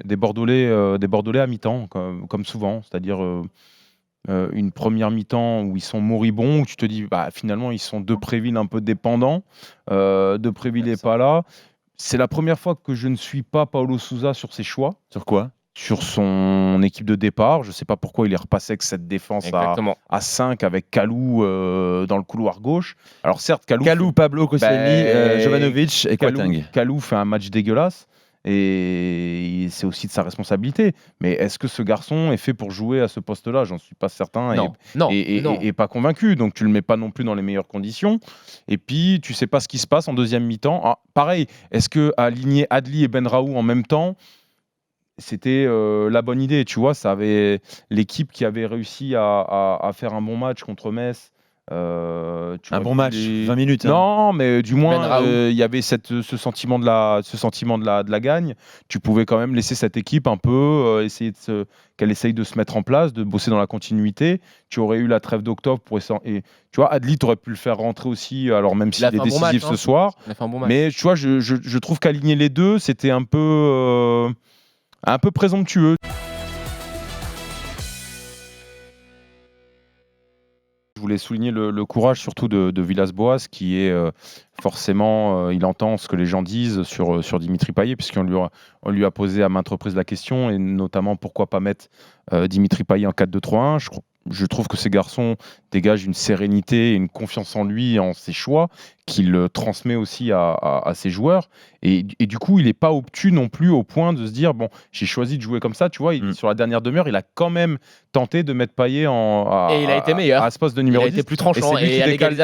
Des Bordelais à mi-temps, comme souvent. C'est-à-dire une première mi-temps où ils sont moribonds, où tu te dis bah, finalement ils sont Depréville un peu dépendants. Depréville n'est pas là. C'est la première fois que je ne suis pas Paulo Sousa sur ses choix. Sur quoi? Sur son équipe de départ. Je ne sais pas pourquoi il est repassé avec cette défense à 5 avec Kalou dans le couloir gauche. Alors certes, Kalou, Pablo Koscielny, Jovanovic et Kouyaté. Kalou fait un match dégueulasse. Et c'est aussi de sa responsabilité. Mais est-ce que ce garçon est fait pour jouer à ce poste-là? J'en suis pas certain et pas convaincu. Donc tu le mets pas non plus dans les meilleures conditions. Et puis tu sais pas ce qui se passe en deuxième mi-temps. Ah, pareil, est-ce que aligner Adli et Benraou en même temps, c'était la bonne idée? Tu vois, ça avait l'équipe qui avait réussi à faire un bon match contre Metz. Un bon match, 20 minutes. Non, mais du moins, il y avait ce sentiment de la gagne. Tu pouvais quand même laisser cette équipe un peu qu'elle essaye de se mettre en place, de bosser dans la continuité. Tu aurais eu la trêve d'octobre pour essayer. Et tu vois, Adli, tu aurais pu le faire rentrer aussi, alors même s'il est décisif ce soir. Mais tu vois, je trouve qu'aligner les deux, c'était un peu présomptueux. Je voulais souligner le courage surtout de Villas-Boas qui est forcément, il entend ce que les gens disent sur Dimitri Payet, puisqu'on lui a posé à maintes reprises la question, et notamment pourquoi pas mettre Dimitri Payet en 4-2-3-1. Je trouve que ces garçons dégagent une sérénité et une confiance en lui, en ses choix, qu'il transmet aussi à ses joueurs. Et du coup, il n'est pas obtus non plus au point de se dire bon, j'ai choisi de jouer comme ça. Tu vois, sur la dernière demi-heure, il a quand même tenté de mettre Payet et il a été meilleur à ce poste de numéro 10. Il a été plus tranchant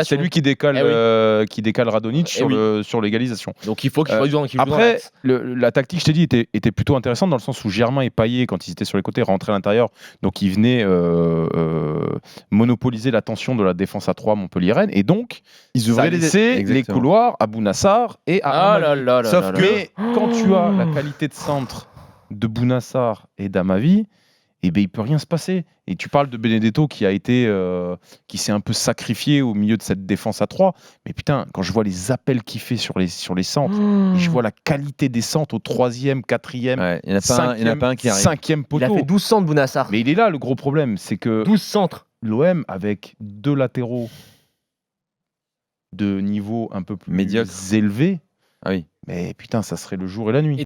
C'est lui qui décale Radonjic sur l'égalisation. Donc il faut qu'il joue Après, la tactique, je t'ai dit, était plutôt intéressante dans le sens où Germain et Payet, quand ils étaient sur les côtés, rentraient à l'intérieur. Donc ils venaient monopoliser l'attention de la défense à 3 montpelliéraine. Et donc, ils ouvraient les couloirs à Bounassar et à Sauf que quand tu as la qualité de centre de Bounassar et d'Amavi, eh ben, il peut rien se passer. Et tu parles de Benedetto qui s'est un peu sacrifié au milieu de cette défense à 3. Mais putain, quand je vois les appels qu'il fait sur les centres, et je vois la qualité des centres au 3e, 4e, il n'y en a pas un qui arrive. 5e poteau. Il a fait 12 centres, Bounassar. Mais il est là, le gros problème, c'est que 12 centres. L'OM, avec 2 latéraux de niveau un peu plus élevé, mais putain, ça serait le jour et la nuit.